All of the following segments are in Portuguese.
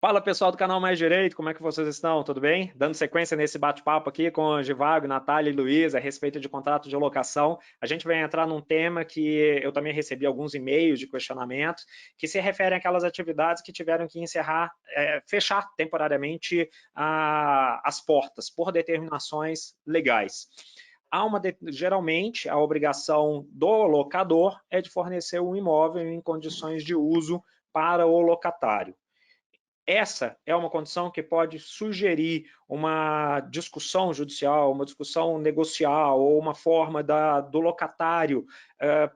Fala pessoal do canal Mais Direito, como é que vocês estão? Tudo bem? Dando sequência nesse bate-papo aqui com o Givago, Natália e Luiz a respeito de contrato de locação. A gente vai entrar num tema que eu também recebi alguns e-mails de questionamento, que se referem àquelas atividades que tiveram que encerrar, fechar temporariamente as portas por determinações legais. Geralmente, a obrigação do locador é de fornecer um imóvel em condições de uso para o locatário. Essa é uma condição que pode sugerir uma discussão judicial, uma discussão negocial, ou uma forma do locatário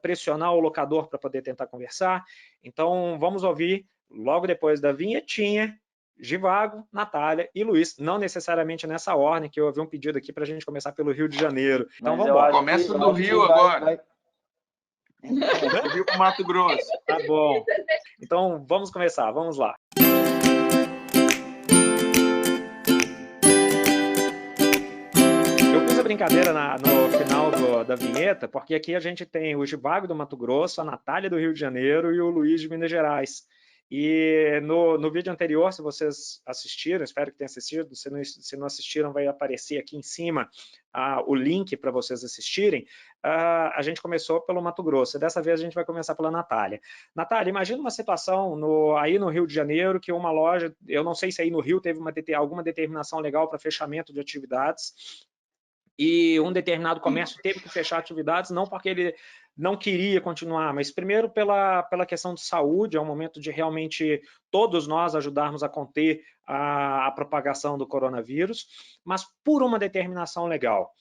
pressionar o locador para poder tentar conversar. Então, vamos ouvir, logo depois da vinhetinha, Givago, Natália e Luiz, não necessariamente nessa ordem, que eu ouvi um pedido aqui para a gente começar pelo Rio de Janeiro. Então, Mas vamos embora. Começa do Rio agora. Do Rio para o Mato Grosso. Tá bom. Então, vamos começar, vamos lá. Eu fiz a brincadeira no final da vinheta, porque aqui a gente tem o Givago do Mato Grosso, a Natália do Rio de Janeiro e o Luiz de Minas Gerais. E no vídeo anterior, se vocês assistiram, espero que tenham assistido, se não assistiram, vai aparecer aqui em cima o link para vocês assistirem. A gente começou pelo Mato Grosso, dessa vez a gente vai começar pela Natália. Natália, imagina uma situação aí no Rio de Janeiro, que uma loja, eu não sei se aí no Rio teve alguma determinação legal para fechamento de atividades, e um determinado comércio teve que fechar atividades, não porque ele não queria continuar, mas primeiro pela questão de saúde, é um momento de realmente todos nós ajudarmos a conter a propagação do coronavírus, mas por uma determinação legal.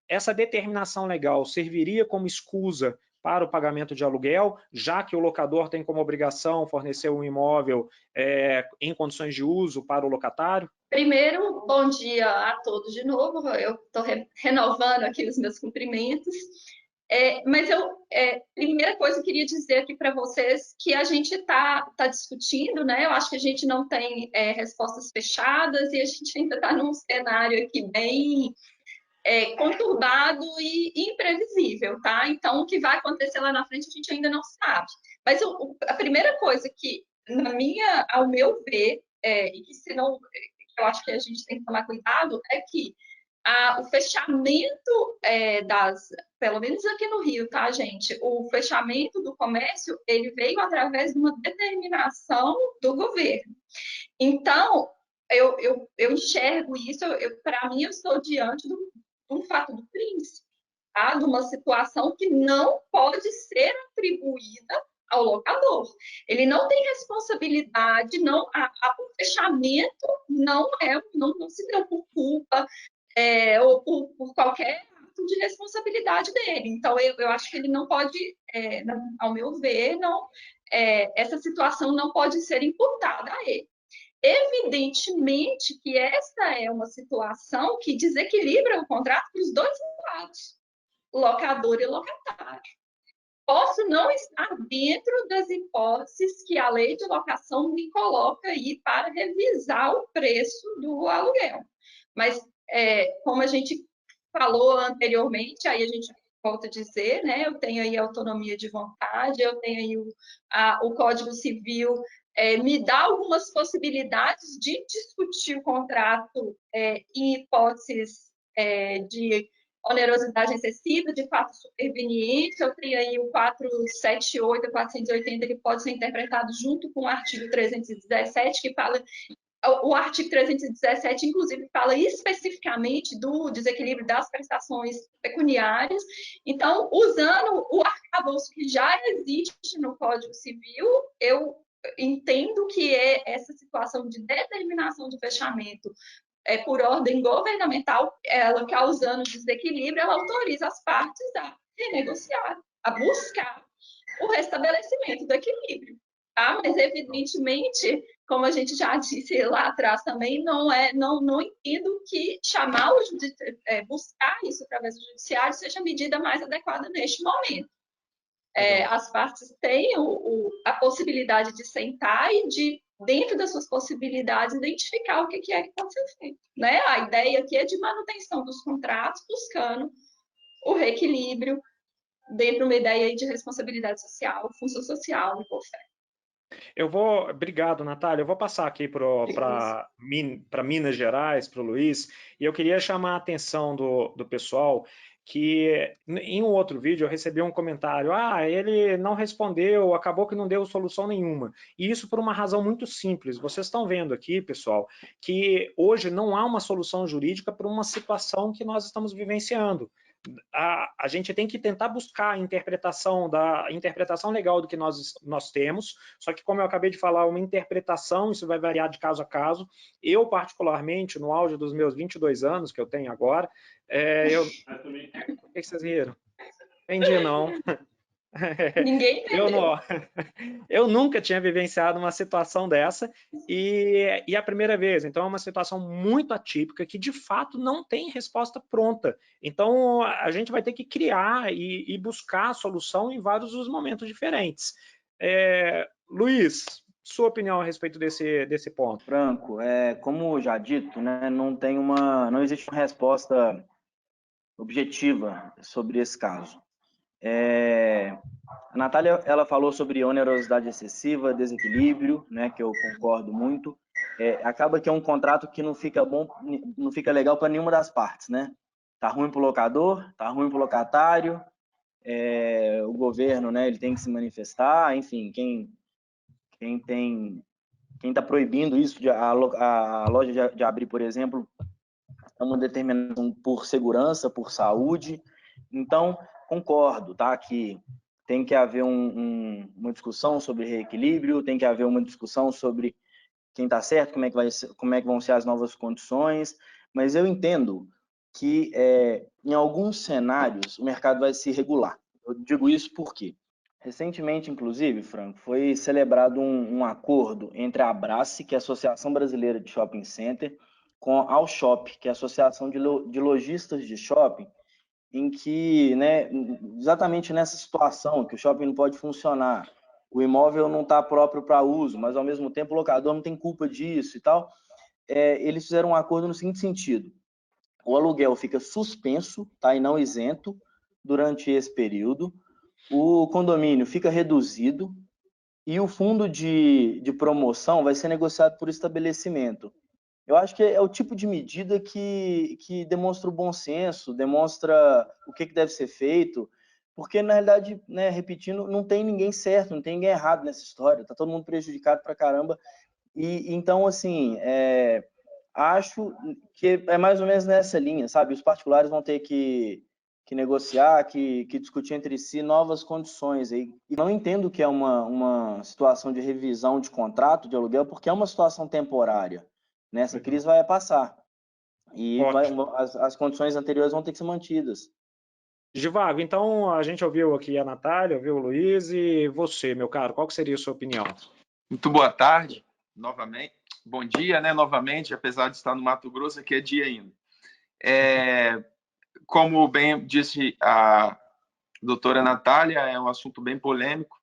Essa determinação legal serviria como escusa para o pagamento de aluguel, já que o locador tem como obrigação fornecer um imóvel em condições de uso para o locatário? Primeiro, bom dia a todos de novo. Eu estou renovando aqui os meus cumprimentos. Primeira coisa, eu queria dizer aqui para vocês que a gente está discutindo, né? Eu acho que a gente não tem respostas fechadas e a gente ainda está num cenário aqui bem conturbado e imprevisível, tá? Então, o que vai acontecer lá na frente a gente ainda não sabe. Mas a primeira coisa que, ao meu ver, e que se não, eu acho que a gente tem que tomar cuidado, é que o fechamento pelo menos aqui no Rio, tá, gente? O fechamento do comércio, ele veio através de uma determinação do governo. Então, eu enxergo isso, para mim, eu estou diante do fato do príncipe, tá? De uma situação que não pode ser atribuída ao locador. Ele não tem responsabilidade, o fechamento não se deu por culpa ou por qualquer ato de responsabilidade dele. Então, eu acho que ele não pode, ao meu ver, essa situação não pode ser imputada a ele. Evidentemente que essa é uma situação que desequilibra o contrato para os dois lados, locador e locatário. Posso não estar dentro das hipóteses que a lei de locação me coloca aí para revisar o preço do aluguel. Mas, como a gente falou anteriormente, aí a gente volta a dizer, né? Eu tenho aí autonomia de vontade, eu tenho aí o Código Civil me dá algumas possibilidades de discutir o contrato em hipóteses de onerosidade excessiva, de fato superveniente. Eu tenho aí o 478 e 480, que pode ser interpretado junto com o artigo 317, que fala. O artigo 317, inclusive, fala especificamente do desequilíbrio das prestações pecuniárias. Então, usando o arcabouço que já existe no Código Civil, eu entendo que essa situação de determinação de fechamento por ordem governamental, ela causando desequilíbrio, ela autoriza as partes a renegociar, a buscar o restabelecimento do equilíbrio. Tá? Mas, evidentemente, como a gente já disse lá atrás também, não entendo que buscar isso através do judiciário seja a medida mais adequada neste momento. As partes têm a possibilidade de sentar e de, dentro das suas possibilidades, identificar o que é que pode ser feito. Né? A ideia aqui é de manutenção dos contratos, buscando o reequilíbrio dentro de uma ideia de responsabilidade social, função social e boa-fé. Obrigado, Natália. Eu vou passar aqui para Minas Gerais, para o Luiz, e eu queria chamar a atenção do pessoal que em um outro vídeo eu recebi um comentário: ele não respondeu, acabou que não deu solução nenhuma. E isso por uma razão muito simples. Vocês estão vendo aqui, pessoal, que hoje não há uma solução jurídica para uma situação que nós estamos vivenciando. A gente tem que tentar buscar a interpretação legal do que nós temos, só que, como eu acabei de falar, uma interpretação, isso vai variar de caso a caso. Eu, particularmente, no auge dos meus 22 anos, que eu tenho agora, Por que vocês riram? Entendi, não. Ninguém Eu, entendeu. não, eu nunca tinha vivenciado uma situação dessa e a primeira vez. Então, é uma situação muito atípica que, de fato, não tem resposta pronta. Então, a gente vai ter que criar e buscar a solução em vários dos momentos diferentes. Luiz, sua opinião a respeito desse ponto? Franco, como já dito, né, não existe uma resposta objetiva sobre esse caso. A Natália, ela falou sobre onerosidade excessiva, desequilíbrio, né, que eu concordo muito. Acaba que é um contrato que não fica bom, não fica legal para nenhuma das partes, né? Tá ruim para o locador, tá ruim para o locatário, o governo, né, ele tem que se manifestar, enfim, quem está proibindo isso, a loja de abrir, por exemplo, é uma determinação por segurança, por saúde. Então, concordo, tá? Que tem que haver uma discussão sobre reequilíbrio, tem que haver uma discussão sobre quem está certo, como é que vão ser as novas condições, mas eu entendo que em alguns cenários o mercado vai se regular. Eu digo isso porque recentemente, inclusive, Franco, foi celebrado um acordo entre a Abrace, que é a Associação Brasileira de Shopping Center, com a Alshop, que é a Associação de Lojistas de Shopping, em que, né, exatamente nessa situação, que o shopping não pode funcionar, o imóvel não está próprio para uso, mas ao mesmo tempo o locador não tem culpa disso e tal, eles fizeram um acordo no seguinte sentido: o aluguel fica suspenso, tá, e não isento durante esse período, o condomínio fica reduzido e o fundo de promoção vai ser negociado por estabelecimento. Eu acho que é o tipo de medida que demonstra o bom senso, demonstra o que deve ser feito, porque, na realidade, né, repetindo, não tem ninguém certo, não tem ninguém errado nessa história, tá todo mundo prejudicado pra caramba. E então, assim, acho que é mais ou menos nessa linha, sabe? Os particulares vão ter que negociar, que discutir entre si novas condições. E não entendo que é uma situação de revisão de contrato de aluguel, porque é uma situação temporária. Né? Essa crise vai passar. E as condições anteriores vão ter que ser mantidas. Givago, então a gente ouviu aqui a Natália, ouviu o Luiz, e você, meu caro, qual que seria a sua opinião? Muito boa tarde, novamente. Bom dia, né, novamente, apesar de estar no Mato Grosso, aqui é dia ainda. Como bem disse a doutora Natália, é um assunto bem polêmico,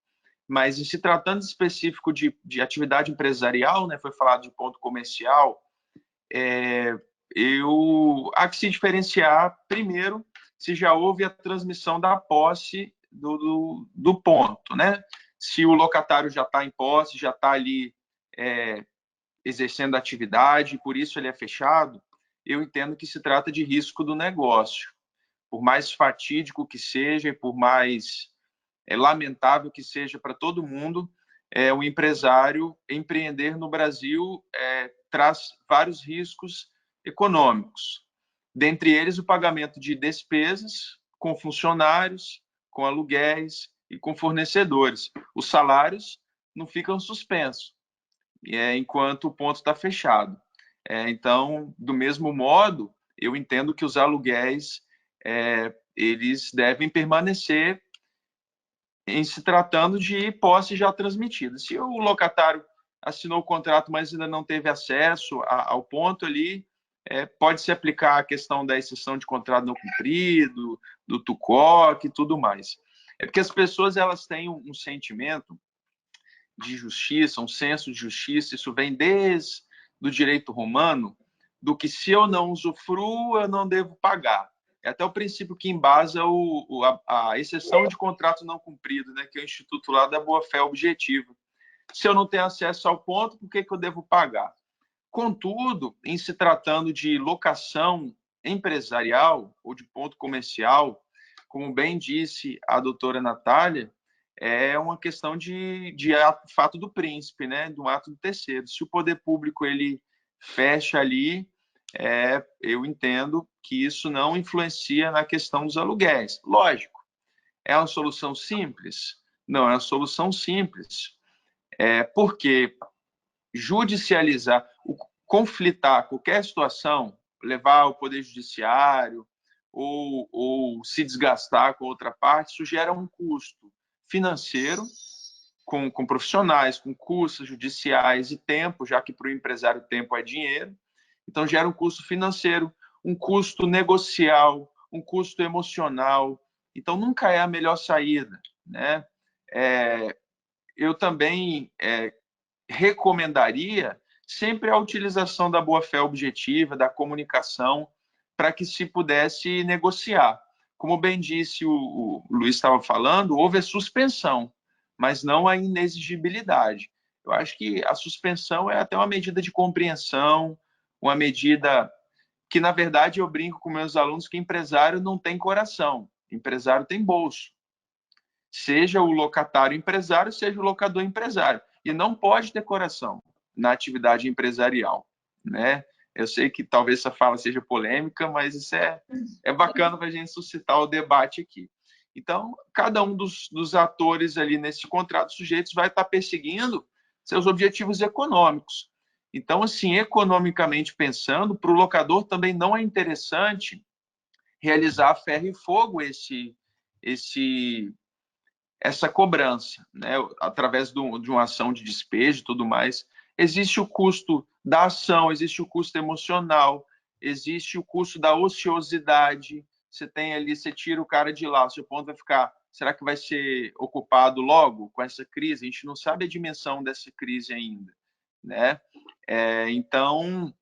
mas em se tratando específico de atividade empresarial, né, foi falado de ponto comercial, há que se diferenciar, primeiro, se já houve a transmissão da posse do ponto, né? Se o locatário já está em posse, já está ali exercendo atividade, por isso ele é fechado, eu entendo que se trata de risco do negócio. Por mais fatídico que seja, por mais lamentável que seja para todo mundo, o empresário empreender no Brasil traz vários riscos econômicos. Dentre eles, o pagamento de despesas com funcionários, com aluguéis e com fornecedores. Os salários não ficam suspensos, enquanto o ponto está fechado. Então, do mesmo modo, eu entendo que os aluguéis eles devem permanecer em se tratando de posse já transmitida. Se o locatário assinou o contrato, mas ainda não teve acesso ao ponto ali, pode se aplicar a questão da exceção de contrato não cumprido, do TUCOC e tudo mais. É porque as pessoas elas têm um sentimento de justiça, um senso de justiça, isso vem desde o direito romano, do que se eu não usufruo, eu não devo pagar. É até o princípio que embasa a exceção de contrato não cumprido, né, que é o Instituto lá da boa-fé objetiva. Se eu não tenho acesso ao ponto, por que eu devo pagar? Contudo, em se tratando de locação empresarial ou de ponto comercial, como bem disse a doutora Natália, é uma questão de fato do príncipe, né? Do ato do terceiro. Se o poder público ele fecha ali, eu entendo que isso não influencia na questão dos aluguéis. Lógico, é uma solução simples? Não é uma solução simples. Porque judicializar, conflitar qualquer situação, levar ao Poder Judiciário ou se desgastar com outra parte, isso gera um custo financeiro com profissionais, com custos judiciais e tempo, já que para o empresário tempo é dinheiro. Então, gera um custo financeiro, um custo negocial, um custo emocional. Então, nunca é a melhor saída, né? Eu também recomendaria sempre a utilização da boa-fé objetiva, da comunicação, para que se pudesse negociar. Como bem disse o Luiz estava falando, houve a suspensão, mas não a inexigibilidade. Eu acho que a suspensão é até uma medida de compreensão, uma medida que, na verdade, eu brinco com meus alunos que empresário não tem coração, empresário tem bolso. Seja o locatário empresário, seja o locador empresário. E não pode ter coração na atividade empresarial, né? Eu sei que talvez essa fala seja polêmica, mas isso é bacana para a gente suscitar o debate aqui. Então, cada um dos atores ali nesse contrato sujeitos vai estar perseguindo seus objetivos econômicos. Então, assim, economicamente pensando, para o locador também não é interessante realizar a ferro e fogo essa cobrança, né? Através de uma ação de despejo e tudo mais. Existe o custo da ação, existe o custo emocional, existe o custo da ociosidade. Você tem ali, você tira o cara de lá, o seu ponto vai ficar, será que vai ser ocupado logo com essa crise? A gente não sabe a dimensão dessa crise ainda, né? Então,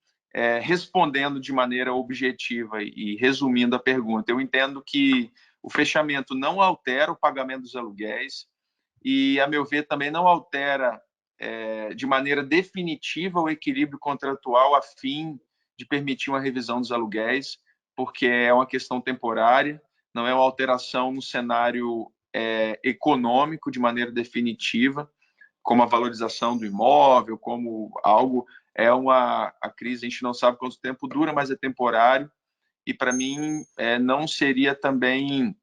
respondendo de maneira objetiva e resumindo a pergunta, eu entendo que o fechamento não altera o pagamento dos aluguéis e, a meu ver, também não altera de maneira definitiva o equilíbrio contratual a fim de permitir uma revisão dos aluguéis, porque é uma questão temporária, não é uma alteração no cenário econômico de maneira definitiva, como a valorização do imóvel, como algo... a crise, a gente não sabe quanto tempo dura, mas é temporário, e para mim não seria também,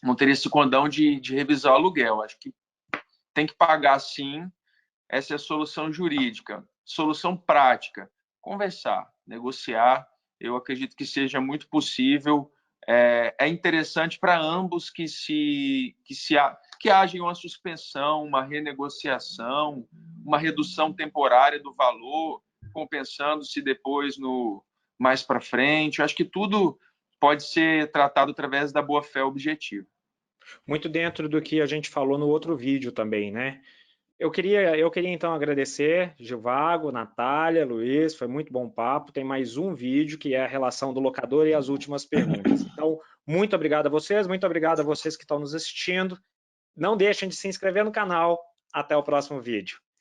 não teria esse condão de revisar o aluguel. Acho que tem que pagar sim, essa é a solução jurídica. Solução prática, conversar, negociar, eu acredito que seja muito possível. É interessante para ambos que haja uma suspensão, uma renegociação, uma redução temporária do valor, compensando-se depois mais para frente. Eu acho que tudo pode ser tratado através da boa-fé objetiva. Muito dentro do que a gente falou no outro vídeo também, né? Eu queria então agradecer Gilvago, Natália, Luiz, foi muito bom papo. Tem mais um vídeo que é a relação do locador e as últimas perguntas. Então, muito obrigado a vocês, muito obrigado a vocês que estão nos assistindo. Não deixem de se inscrever no canal. Até o próximo vídeo.